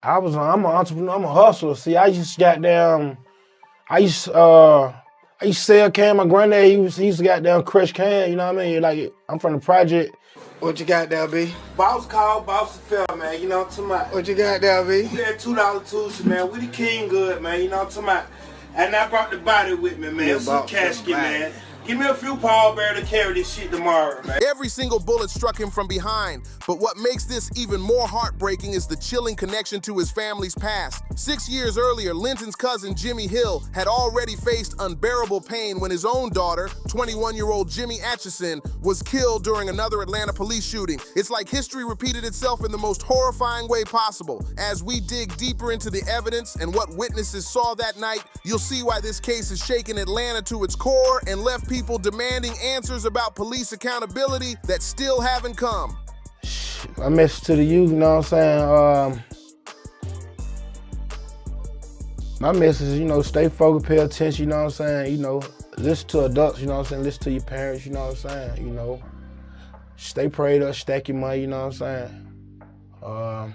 I'm an entrepreneur, I'm a hustler. See, I used to sell can. My granddad, he used to goddamn crush can, you know what I mean? Like, I'm from the project. What you got there, B? Boss called, boss fell, man, you know what I'm talking about? What you got there, B? We had $2 Tuesday, man. We the king good, man, you know what I'm talking about? And I brought the body with me, man. It's a casket, man. Give me a few pallbearers to carry this shit tomorrow, man. Every single bullet struck him from behind, but what makes this even more heartbreaking is the chilling connection to his family's past. 6 years earlier, Linton's cousin Jimmy Hill had already faced unbearable pain when his own daughter, 21-year-old Jimmy Atchison, was killed during another Atlanta police shooting. It's like history repeated itself in the most horrifying way possible. As we dig deeper into the evidence and what witnesses saw that night, you'll see why this case has shaken Atlanta to its core and left people demanding answers about police accountability that still haven't come. My message to the youth, you know what I'm saying? My message is, you know, stay focused, pay attention, you know what I'm saying? You know, listen to adults, you know what I'm saying? Listen to your parents, you know what I'm saying? You know, stay prayed up, stack your money, you know what I'm saying?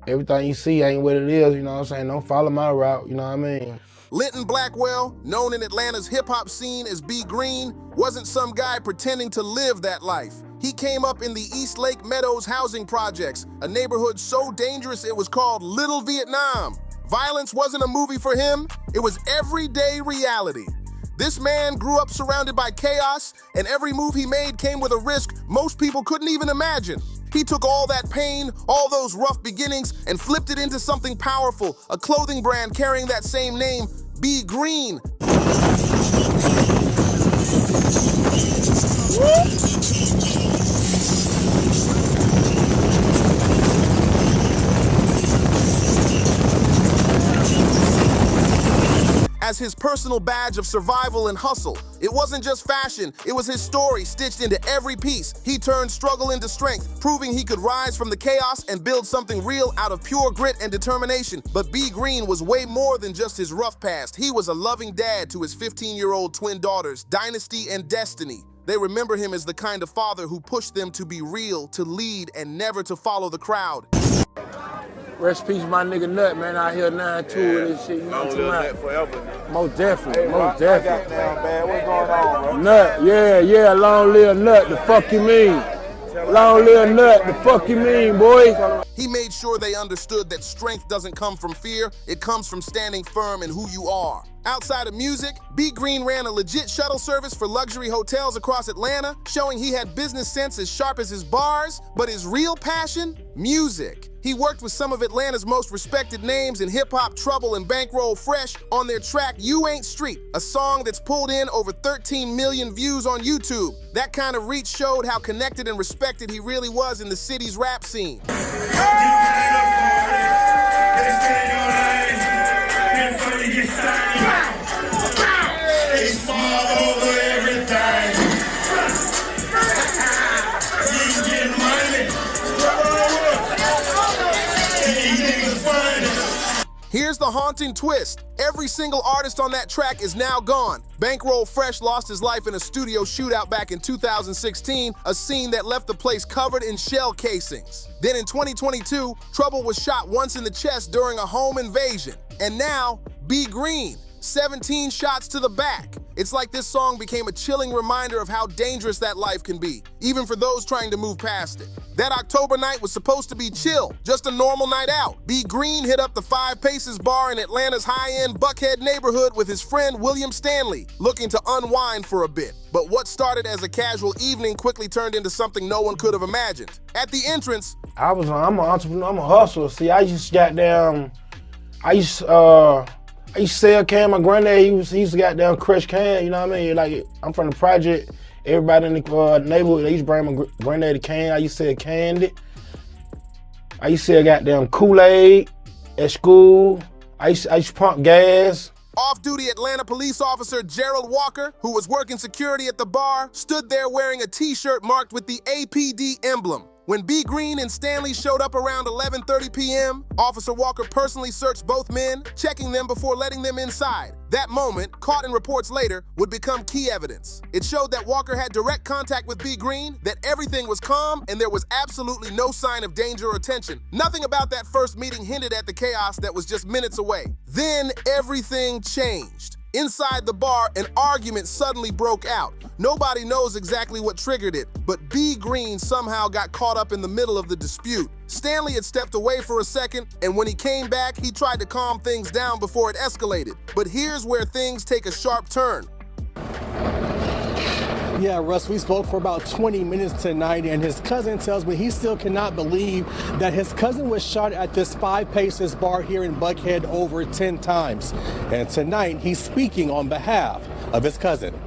Everything you see ain't what it is, you know what I'm saying? Don't follow my route, you know what I mean? Linton Blackwell, known in Atlanta's hip-hop scene as B Green, wasn't some guy pretending to live that life. He came up in the East Lake Meadows housing projects, a neighborhood so dangerous it was called Little Vietnam. Violence wasn't a movie for him, it was everyday reality. This man grew up surrounded by chaos, and every move he made came with a risk most people couldn't even imagine. He took all that pain, all those rough beginnings, and flipped it into something powerful, a clothing brand carrying that same name, B Green. As his personal badge of survival and hustle. It wasn't just fashion, it was his story stitched into every piece. He turned struggle into strength, proving he could rise from the chaos and build something real out of pure grit and determination. But B Green was way more than just his rough past. He was a loving dad to his 15-year-old twin daughters, Dynasty and Destiny. They remember him as the kind of father who pushed them to be real, to lead, and never to follow the crowd. Rest in peace, my nigga Nut, man, out here 9-2 with this shit, you know what I'm forever. Most definitely, most definitely. Man, what's going on, bro? Nut, yeah, long live Nut, the fuck you mean? Long live Nut, the fuck you mean, boy? He made sure they understood that strength doesn't come from fear, it comes from standing firm in who you are. Outside of music, B Green ran a legit shuttle service for luxury hotels across Atlanta, showing he had business sense as sharp as his bars, but his real passion? Music. He worked with some of Atlanta's most respected names in hip-hop, Trouble, and Bankroll Fresh on their track You Ain't Street, a song that's pulled in over 13 million views on YouTube. That kind of reach showed how connected and respected he really was in the city's rap scene. Here's the haunting twist. Every single artist on that track is now gone. Bankroll Fresh lost his life in a studio shootout back in 2016, a scene that left the place covered in shell casings. Then in 2022, Trouble was shot once in the chest during a home invasion. And now, B Green, 17 shots to the back. It's like this song became a chilling reminder of how dangerous that life can be, even for those trying to move past it. That October night was supposed to be chill, just a normal night out. B Green hit up the Five Paces bar in Atlanta's high-end Buckhead neighborhood with his friend William Stanley, looking to unwind for a bit. But what started as a casual evening quickly turned into something no one could have imagined. At the entrance, I'm an entrepreneur, I'm a hustler. See, I used to sell can. My granddad, he used to goddamn crush can, you know what I mean? Like, I'm from the project. Everybody in the neighborhood, they used to bring my granddad a can. I used to sell candy. I used to sell goddamn Kool-Aid at school. I used to pump gas. Off-duty Atlanta police officer Gerald Walker, who was working security at the bar, stood there wearing a t-shirt marked with the APD emblem. When B. Green and Stanley showed up around 11:30 p.m., Officer Walker personally searched both men, checking them before letting them inside. That moment, caught in reports later, would become key evidence. It showed that Walker had direct contact with B. Green, that everything was calm, and there was absolutely no sign of danger or tension. Nothing about that first meeting hinted at the chaos that was just minutes away. Then everything changed. Inside the bar, an argument suddenly broke out. Nobody knows exactly what triggered it, but B. Green somehow got caught up in the middle of the dispute. Stanley had stepped away for a second, and when he came back, he tried to calm things down before it escalated. But here's where things take a sharp turn. Yeah, Russ, we spoke for about 20 minutes tonight, and his cousin tells me he still cannot believe that his cousin was shot at this 5 Paces bar here in Buckhead over 10 times. And tonight, he's speaking on behalf of his cousin.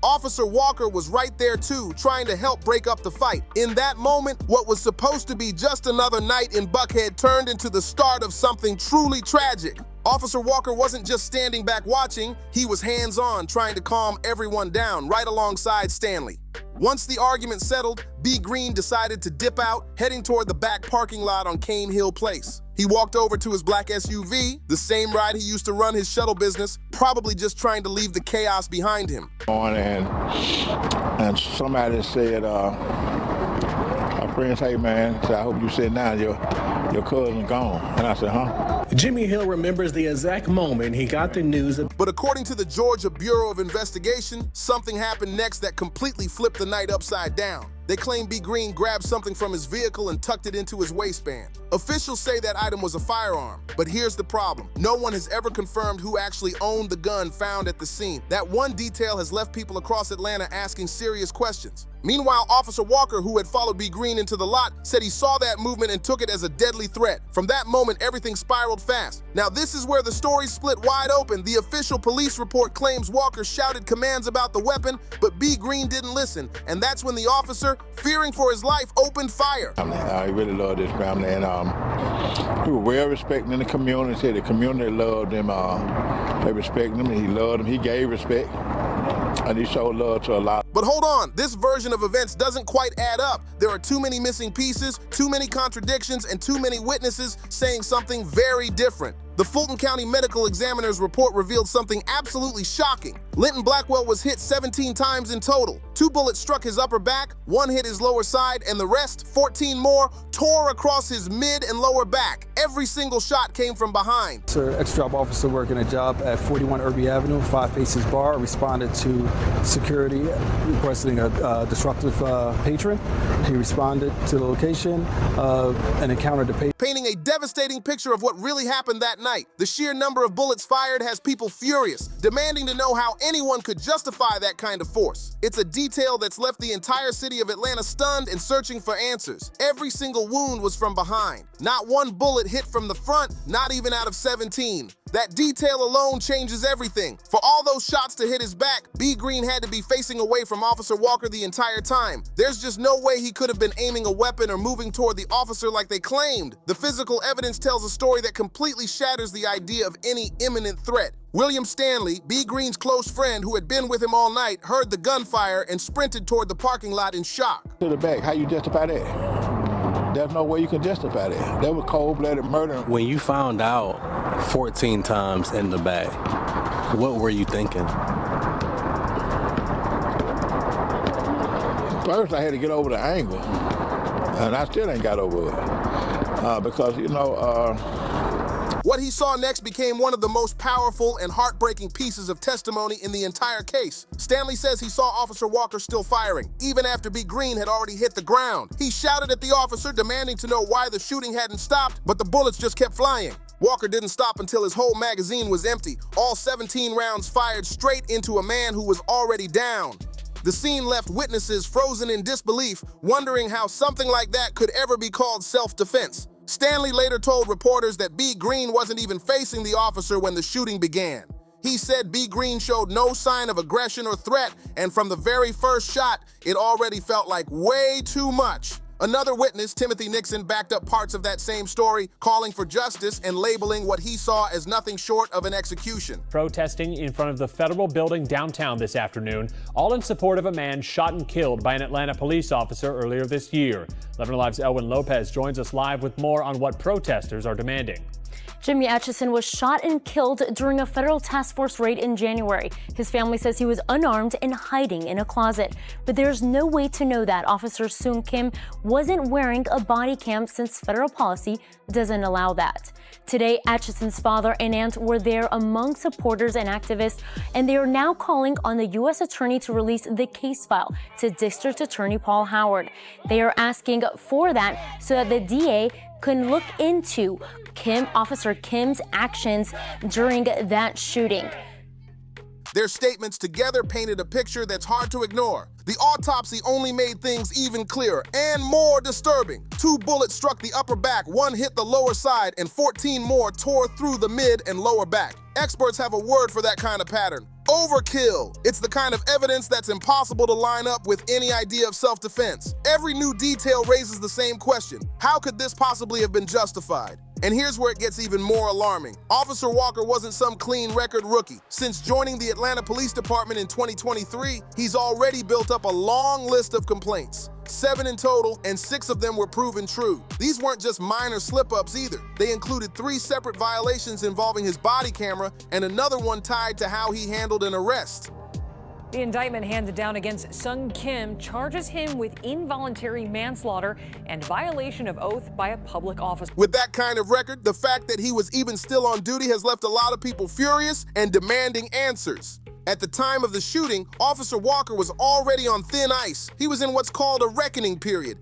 Officer Walker was right there too, trying to help break up the fight. In that moment, what was supposed to be just another night in Buckhead turned into the start of something truly tragic. Officer Walker wasn't just standing back watching, he was hands-on, trying to calm everyone down, right alongside Stanley. Once the argument settled, B. Green decided to dip out, heading toward the back parking lot on Cane Hill Place. He walked over to his black SUV, the same ride he used to run his shuttle business, probably just trying to leave the chaos behind him. And somebody said, my friend said, hey man, I hope you sit down, your cousin gone. And I said, huh? Jimmy Hill remembers the exact moment he got the news. But according to the Georgia Bureau of Investigation, something happened next that completely flipped the night upside down. They claim B. Green grabbed something from his vehicle and tucked it into his waistband. Officials say that item was a firearm, but here's the problem. No one has ever confirmed who actually owned the gun found at the scene. That one detail has left people across Atlanta asking serious questions. Meanwhile, Officer Walker, who had followed B. Green into the lot, said he saw that movement and took it as a deadly threat. From that moment, everything spiraled fast. Now, this is where the story split wide open. The official police report claims Walker shouted commands about the weapon, but B. Green didn't listen, and that's when the officer, fearing for his life, opened fire. I really love this family, and he was well respected in the community. The community loved him. They respected him. He loved him. He gave respect, and he showed love to a lot. But hold on, this version of events doesn't quite add up. There are too many missing pieces, too many contradictions, and too many witnesses saying something very different. The Fulton County Medical Examiner's report revealed something absolutely shocking. Linton Blackwell was hit 17 times in total. 2 bullets struck his upper back, 1 hit his lower side, and the rest, 14 more, tore across his mid and lower back. Every single shot came from behind. Sir, ex-job officer working a job at 41 Irby Avenue, 5 Paces Bar, responded to security requesting a disruptive patron. He responded to the location and encountered the patron. Painting a devastating picture of what really happened that night. The sheer number of bullets fired has people furious, demanding to know how anyone could justify that kind of force. It's a detail that's left the entire city of Atlanta stunned and searching for answers. Every single wound was from behind. Not one bullet hit from the front, not even out of 17. That detail alone changes everything. For all those shots to hit his back, B. Green had to be facing away from Officer Walker the entire time. There's just no way he could have been aiming a weapon or moving toward the officer like they claimed. The physical evidence tells a story that completely shatters the idea of any imminent threat. William Stanley, B. Green's close friend who had been with him all night, heard the gunfire and sprinted toward the parking lot in shock. To the back, how you justify that? There's no way you can justify that. That was cold-blooded murder. When you found out 14 times in the back, what were you thinking? First, I had to get over the anger, and I still ain't got over it. Because, you know, what he saw next became one of the most powerful and heartbreaking pieces of testimony in the entire case. Stanley says he saw Officer Walker still firing, even after B. Green had already hit the ground. He shouted at the officer, demanding to know why the shooting hadn't stopped, but the bullets just kept flying. Walker didn't stop until his whole magazine was empty, all 17 rounds fired straight into a man who was already down. The scene left witnesses frozen in disbelief, wondering how something like that could ever be called self-defense. Stanley later told reporters that B. Green wasn't even facing the officer when the shooting began. He said B. Green showed no sign of aggression or threat, and from the very first shot, it already felt like way too much. Another witness, Timothy Nixon, backed up parts of that same story, calling for justice and labeling what he saw as nothing short of an execution. Protesting in front of the federal building downtown this afternoon, all in support of a man shot and killed by an Atlanta police officer earlier this year. 11 Alive's Elwin Lopez joins us live with more on what protesters are demanding. Jimmy Atchison was shot and killed during a federal task force raid in January. His family says he was unarmed and hiding in a closet. But there's no way to know that. Officer Soon Kim wasn't wearing a body cam since federal policy doesn't allow that. Today, Atchison's father and aunt were there among supporters and activists, and they are now calling on the U.S. Attorney to release the case file to District Attorney Paul Howard. They are asking for that so that the DA can look into Officer Kim's actions during that shooting. Their statements together painted a picture that's hard to ignore. The autopsy only made things even clearer and more disturbing. 2 bullets struck the upper back, 1 hit the lower side, and 14 more tore through the mid and lower back. Experts have a word for that kind of pattern: overkill. It's the kind of evidence that's impossible to line up with any idea of self-defense. Every new detail raises the same question: how could this possibly have been justified? And here's where it gets even more alarming. Officer Walker wasn't some clean record rookie. Since joining the Atlanta Police Department in 2023, he's already built up a long list of complaints. 7 in total, and 6 of them were proven true. These weren't just minor slip-ups either. They included 3 separate violations involving his body camera and another one tied to how he handled an arrest. The indictment handed down against Sung Kim charges him with involuntary manslaughter and violation of oath by a public officer. With that kind of record, the fact that he was even still on duty has left a lot of people furious and demanding answers. At the time of the shooting, Officer Walker was already on thin ice. He was in what's called a reckoning period.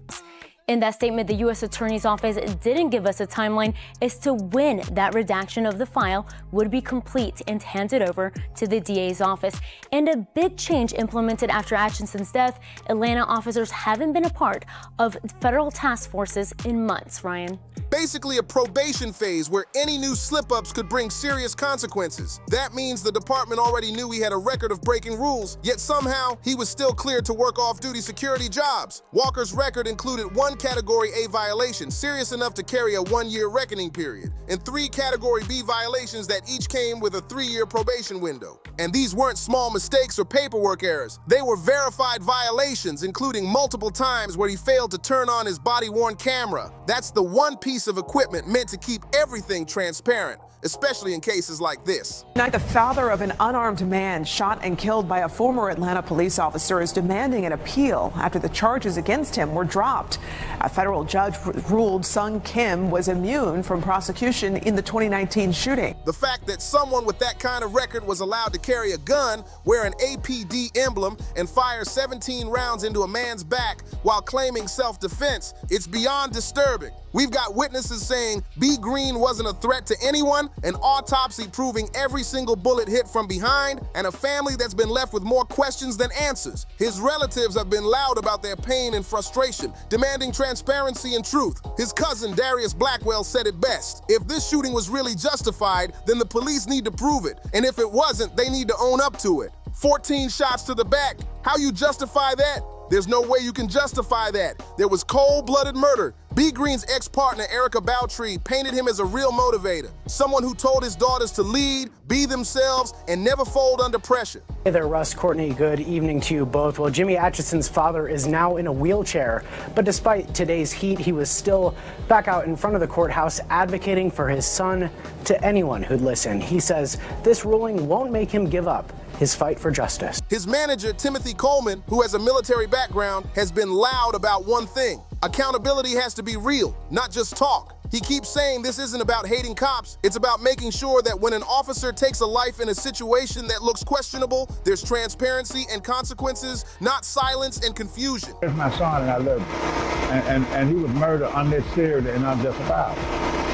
In that statement, the U.S. Attorney's Office didn't give us a timeline as to when that redaction of the file would be complete and handed over to the DA's office. And a big change implemented after Atchison's death: Atlanta officers haven't been a part of federal task forces in months, Ryan. Basically a probation phase where any new slip-ups could bring serious consequences. That means the department already knew he had a record of breaking rules, yet somehow he was still cleared to work off-duty security jobs. Walker's record included 1 Category A violation, serious enough to carry a 1-year reckoning period, and 3 Category B violations that each came with a 3-year probation window. And these weren't small mistakes or paperwork errors. They were verified violations, including multiple times where he failed to turn on his body-worn camera. That's the one piece of equipment meant to keep everything transparent, especially in cases like this. Tonight, the father of an unarmed man shot and killed by a former Atlanta police officer is demanding an appeal after the charges against him were dropped. A federal judge ruled Sung Kim was immune from prosecution in the 2019 shooting. The fact that someone with that kind of record was allowed to carry a gun, wear an APD emblem, and fire 17 rounds into a man's back while claiming self-defense, it's beyond disturbing. We've got witnesses saying B. Green wasn't a threat to anyone, an autopsy proving every single bullet hit from behind, and a family that's been left with more questions than answers. His relatives have been loud about their pain and frustration, demanding transparency and truth. His cousin, Darius Blackwell, said it best: if this shooting was really justified, then the police need to prove it. And if it wasn't, they need to own up to it. 14 shots to the back. How you justify that? There's no way you can justify that. There was cold-blooded murder. B. Green's ex-partner, Erica Bowtree, painted him as a real motivator, someone who told his daughters to lead, be themselves, and never fold under pressure. Hey there, Russ, Courtney, good evening to you both. Well, Jimmy Atchison's father is now in a wheelchair, but despite today's heat, he was still back out in front of the courthouse advocating for his son to anyone who'd listen. He says this ruling won't make him give up his fight for justice. His manager, Timothy Coleman, who has a military background, has been loud about one thing: accountability has to be real, not just talk. He keeps saying this isn't about hating cops, it's about making sure that when an officer takes a life in a situation that looks questionable, there's transparency and consequences, not silence and confusion. It's my son and I love him. And he was murdered unnecessarily and unjustified.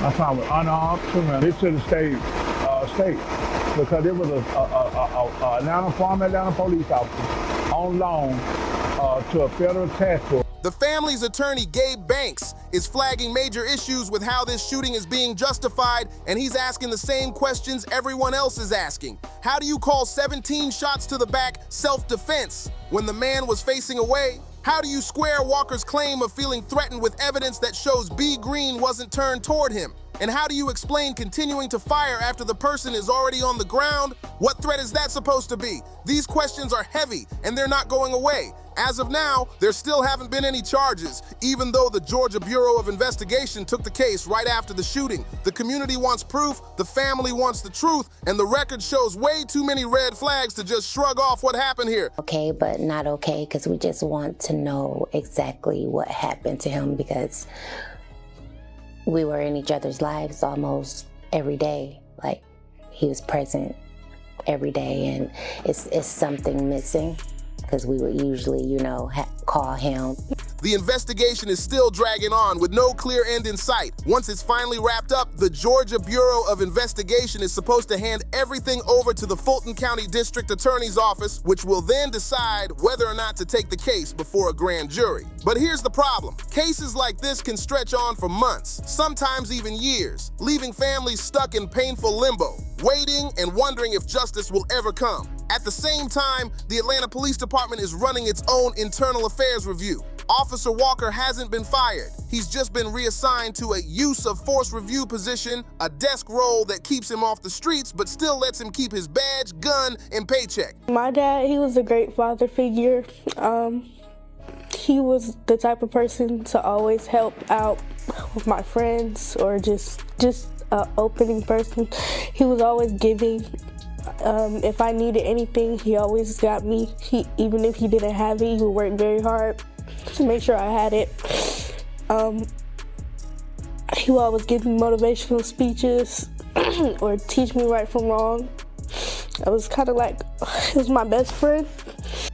My son was unarmed, criminal. He should have stayed state because it was a former Atlanta police officer on loan to a federal task force. The family's attorney, Gabe Banks, is flagging major issues with how this shooting is being justified, and he's asking the same questions everyone else is asking. How do you call 17 shots to the back self-defense when the man was facing away? How do you square Walker's claim of feeling threatened with evidence that shows B. Green wasn't turned toward him? And how do you explain continuing to fire after the person is already on the ground? What threat is that supposed to be? These questions are heavy, and they're not going away. As of now, there still haven't been any charges, even though the Georgia Bureau of Investigation took the case right after the shooting. The community wants proof, the family wants the truth, and the record shows way too many red flags to just shrug off what happened here. Okay, but not okay, because we just want to know exactly what happened to him, because we were in each other's lives almost every day. Like, he was present every day, and it's something missing, because we would usually, call him. The investigation is still dragging on with no clear end in sight. Once it's finally wrapped up, the Georgia Bureau of Investigation is supposed to hand everything over to the Fulton County District Attorney's Office, which will then decide whether or not to take the case before a grand jury. But here's the problem. Cases like this can stretch on for months, sometimes even years, leaving families stuck in painful limbo, waiting and wondering if justice will ever come. At the same time, the Atlanta Police Department is running its own internal affairs review. Officer Walker hasn't been fired. He's just been reassigned to a use of force review position, a desk role that keeps him off the streets but still lets him keep his badge, gun, and paycheck. My dad, he was a great father figure. He was the type of person to always help out with my friends, or just an opening person. He was always giving. If I needed anything, he always got me. Even if he didn't have it, he would work very hard to make sure I had it. He would always give me motivational speeches or teach me right from wrong. I was kind of like, he was my best friend.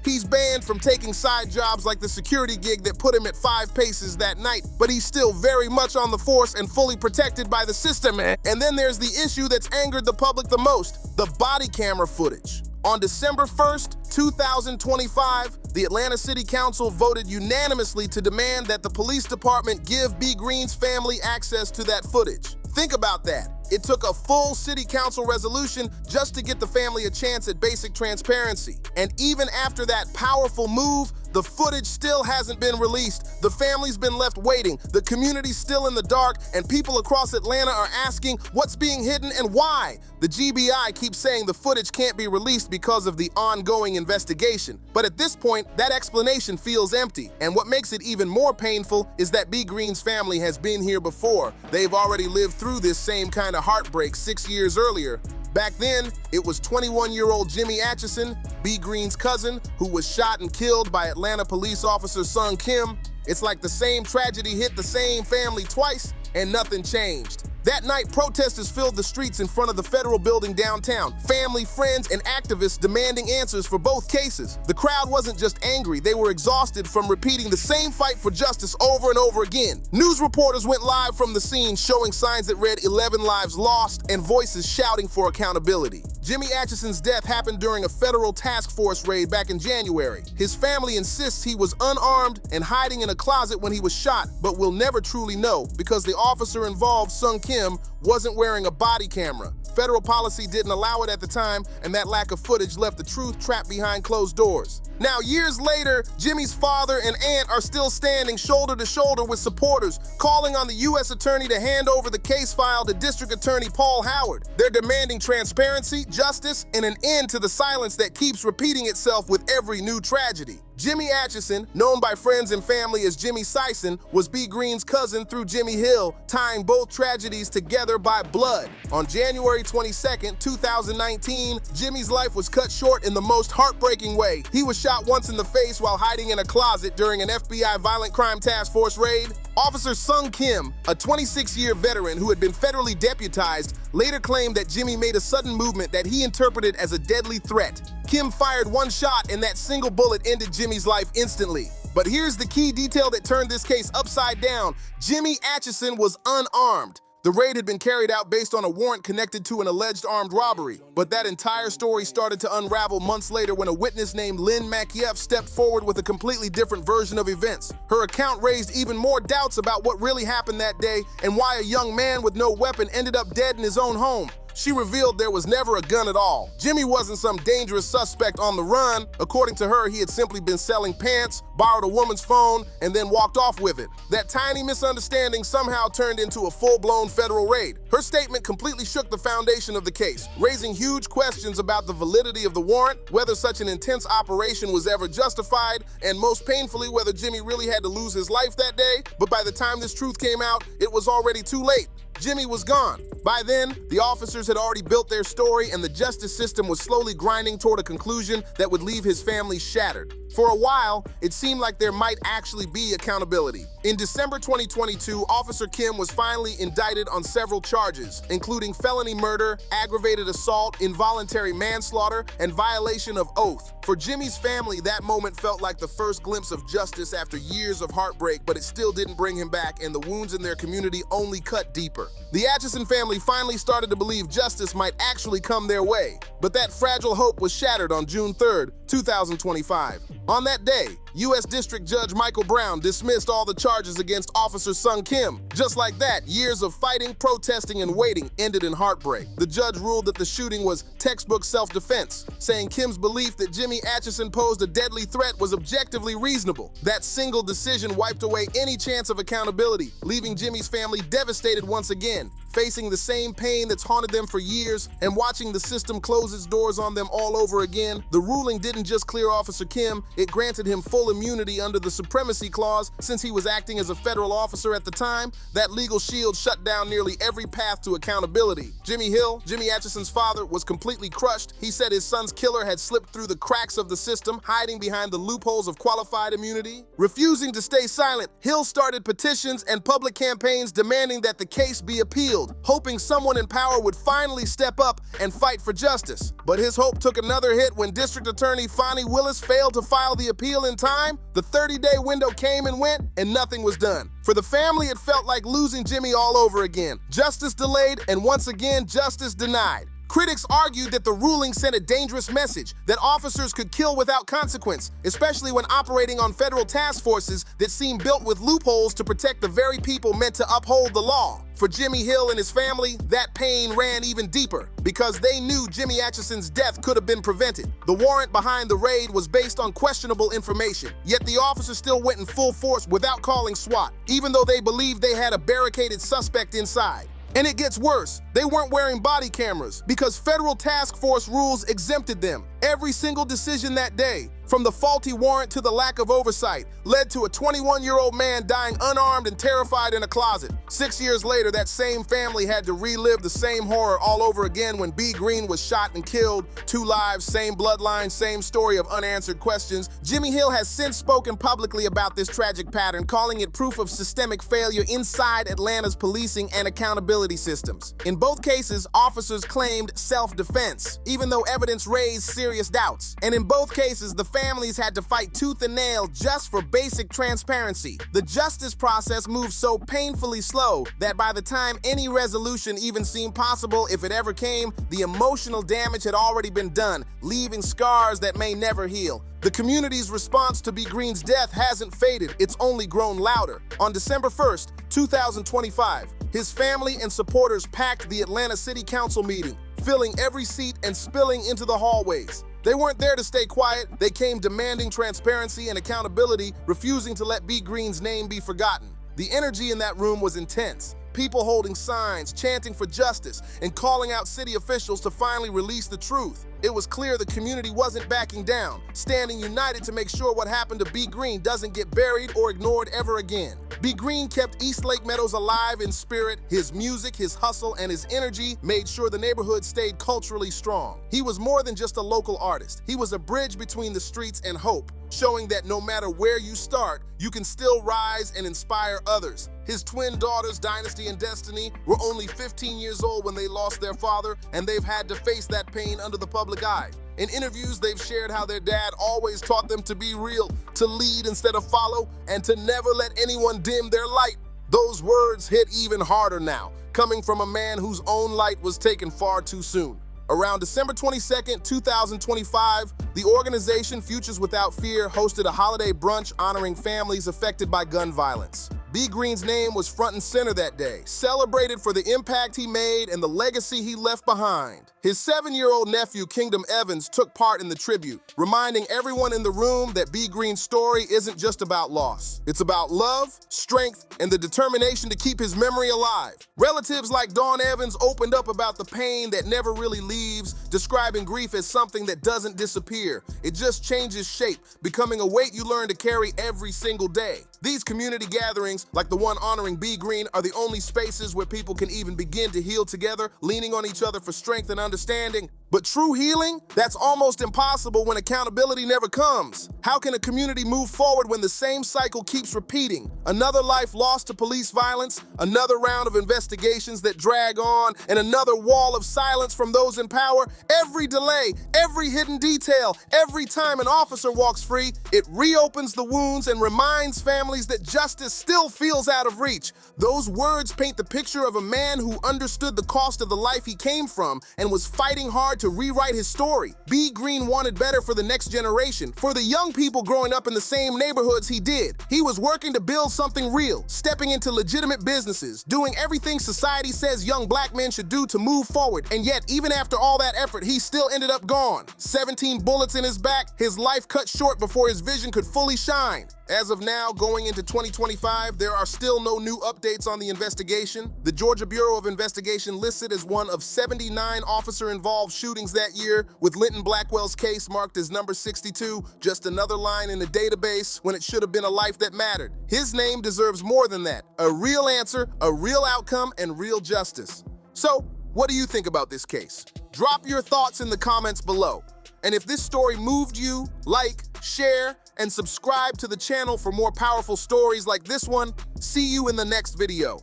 He's banned from taking side jobs like the security gig that put him at 5 paces that night, but he's still very much on the force and fully protected by the system, man. And then there's the issue that's angered the public the most, the body camera footage. On December 1st, 2025, the Atlanta City Council voted unanimously to demand that the police department give B. Green's family access to that footage. Think about that. It took a full city council resolution just to get the family a chance at basic transparency. And even after that powerful move, the footage still hasn't been released. The family's been left waiting, the community's still in the dark, and people across Atlanta are asking what's being hidden and why. The GBI keeps saying the footage can't be released because of the ongoing investigation. But at this point, that explanation feels empty. And what makes it even more painful is that B. Green's family has been here before. They've already lived through this same kind of heartbreak 6 years earlier. Back then, it was 21-year-old Jimmy Atchison, B. Green's cousin, who was shot and killed by Atlanta police officer Sung Kim. It's like the same tragedy hit the same family twice, and nothing changed. That night, protesters filled the streets in front of the federal building downtown. Family, friends, and activists demanding answers for both cases. The crowd wasn't just angry, they were exhausted from repeating the same fight for justice over and over again. News reporters went live from the scene, showing signs that read 11 lives lost and voices shouting for accountability. Jimmy Atchison's death happened during a federal task force raid back in January. His family insists he was unarmed and hiding in a closet when he was shot, but we'll never truly know because the officer involved, Sung Kim, wasn't wearing a body camera. Federal policy didn't allow it at the time, and that lack of footage left the truth trapped behind closed doors. Now, years later, Jimmy's father and aunt are still standing shoulder to shoulder with supporters, calling on the U.S. Attorney to hand over the case file to District Attorney Paul Howard. They're demanding transparency, justice, and an end to the silence that keeps repeating itself with every new tragedy. Jimmy Atchison, known by friends and family as Jimmy Sison, was B. Green's cousin through Jimmy Hill, tying both tragedies together by blood. On January 22, 2019, Jimmy's life was cut short in the most heartbreaking way. He was shot once in the face while hiding in a closet during an FBI Violent Crime Task Force raid. Officer Sung Kim, a 26-year veteran who had been federally deputized, later claimed that Jimmy made a sudden movement that he interpreted as a deadly threat. Kim fired one shot and that single bullet ended Jimmy's life instantly. But here's the key detail that turned this case upside down. Jimmy Atchison was unarmed. The raid had been carried out based on a warrant connected to an alleged armed robbery. But that entire story started to unravel months later when a witness named Lynn Makieff stepped forward with a completely different version of events. Her account raised even more doubts about what really happened that day and why a young man with no weapon ended up dead in his own home. She revealed there was never a gun at all. Jimmy wasn't some dangerous suspect on the run. According to her, he had simply been selling pants, borrowed a woman's phone, and then walked off with it. That tiny misunderstanding somehow turned into a full-blown federal raid. Her statement completely shook the foundation of the case, raising huge questions about the validity of the warrant, whether such an intense operation was ever justified, and most painfully, whether Jimmy really had to lose his life that day. But by the time this truth came out, it was already too late. Jimmy was gone. By then, the officers had already built their story, and the justice system was slowly grinding toward a conclusion that would leave his family shattered. For a while, it seemed like there might actually be accountability. In December 2022, Officer Kim was finally indicted on several charges, including felony murder, aggravated assault, involuntary manslaughter, and violation of oath. For Jimmy's family, that moment felt like the first glimpse of justice after years of heartbreak, but it still didn't bring him back, and the wounds in their community only cut deeper. The Atchison family finally started to believe justice might actually come their way, but that fragile hope was shattered on June 3rd, 2025. On that day, U.S. District Judge Michael Brown dismissed all the charges against Officer Sung Kim. Just like that, years of fighting, protesting, and waiting ended in heartbreak. The judge ruled that the shooting was textbook self-defense, saying Kim's belief that Jimmy Atchison posed a deadly threat was objectively reasonable. That single decision wiped away any chance of accountability, leaving Jimmy's family devastated once again, facing the same pain that's haunted them for years and watching the system close its doors on them all over again. The ruling didn't just clear Officer Kim, it granted him full immunity under the Supremacy Clause. Since he was acting as a federal officer at the time, that legal shield shut down nearly every path to accountability. Jimmy Hill, Jimmy Atchison's father, was completely crushed. He said his son's killer had slipped through the cracks of the system, hiding behind the loopholes of qualified immunity. Refusing to stay silent, Hill started petitions and public campaigns demanding that the case be appealed, hoping someone in power would finally step up and fight for justice. But his hope took another hit when District Attorney Fonnie Willis failed to file the appeal in time. The 30-day window came and went, and nothing was done. For the family, it felt like losing Jimmy all over again. Justice delayed, and once again, justice denied. Critics argued that the ruling sent a dangerous message, that officers could kill without consequence, especially when operating on federal task forces that seemed built with loopholes to protect the very people meant to uphold the law. For Jimmy Hill and his family, that pain ran even deeper, because they knew Jimmy Atchison's death could have been prevented. The warrant behind the raid was based on questionable information, yet the officers still went in full force without calling SWAT, even though they believed they had a barricaded suspect inside. And it gets worse. They weren't wearing body cameras because federal task force rules exempted them. Every single decision that day, from the faulty warrant to the lack of oversight, led to a 21-year-old man dying unarmed and terrified in a closet. 6 years later, that same family had to relive the same horror all over again when B. Green was shot and killed. 2 lives, same bloodline, same story of unanswered questions. Jimmy Hill has since spoken publicly about this tragic pattern, calling it proof of systemic failure inside Atlanta's policing and accountability systems. In both cases, officers claimed self-defense, even though evidence raised serious doubts. And in both cases, the families had to fight tooth and nail just for basic transparency. The justice process moved so painfully slow that by the time any resolution even seemed possible, if it ever came, the emotional damage had already been done, leaving scars that may never heal. The community's response to B. Green's death hasn't faded, it's only grown louder. On December 1st, 2025, his family and supporters packed the Atlanta City Council meeting, filling every seat and spilling into the hallways. They weren't there to stay quiet, they came demanding transparency and accountability, refusing to let B. Green's name be forgotten. The energy in that room was intense. People holding signs, chanting for justice, and calling out city officials to finally release the truth. It was clear the community wasn't backing down, standing united to make sure what happened to B. Green doesn't get buried or ignored ever again. B. Green kept East Lake Meadows alive in spirit. His music, his hustle, and his energy made sure the neighborhood stayed culturally strong. He was more than just a local artist. He was a bridge between the streets and hope, showing that no matter where you start, you can still rise and inspire others. His twin daughters, Dynasty and Destiny, were only 15 years old when they lost their father, and they've had to face that pain under the public eye. In interviews, they've shared how their dad always taught them to be real, to lead instead of follow, and to never let anyone dim their light. Those words hit even harder now, coming from a man whose own light was taken far too soon. Around December 22nd, 2025, the organization Futures Without Fear hosted a holiday brunch honoring families affected by gun violence. B. Green's name was front and center that day, celebrated for the impact he made and the legacy he left behind. His 7-year-old nephew, Kingdom Evans, took part in the tribute, reminding everyone in the room that B. Green's story isn't just about loss. It's about love, strength, and the determination to keep his memory alive. Relatives like Dawn Evans opened up about the pain that never really leaves, describing grief as something that doesn't disappear. It just changes shape, becoming a weight you learn to carry every single day. These community gatherings, like the one honoring B. Green, are the only spaces where people can even begin to heal together, leaning on each other for strength and understanding. But true healing? That's almost impossible when accountability never comes. How can a community move forward when the same cycle keeps repeating? Another life lost to police violence, another round of investigations that drag on, and another wall of silence from those in power? Every delay, every hidden detail, every time an officer walks free, it reopens the wounds and reminds families that justice still feels out of reach. Those words paint the picture of a man who understood the cost of the life he came from and was fighting hard to rewrite his story. B. Green wanted better for the next generation, for the young people growing up in the same neighborhoods he did. He was working to build something real, stepping into legitimate businesses, doing everything society says young black men should do to move forward, and yet, even after all that effort, he still ended up gone. 17 bullets in his back, his life cut short before his vision could fully shine. As of now, going into 2025, there are still no new updates on the investigation. The Georgia Bureau of Investigation lists it as one of 79 officer-involved shootings that year, with Linton Blackwell's case marked as number 62, just another line in the database when it should have been a life that mattered. His name deserves more than that. A real answer, a real outcome, and real justice. So, what do you think about this case? Drop your thoughts in the comments below. And if this story moved you, like, share, and subscribe to the channel for more powerful stories like this one. See you in the next video.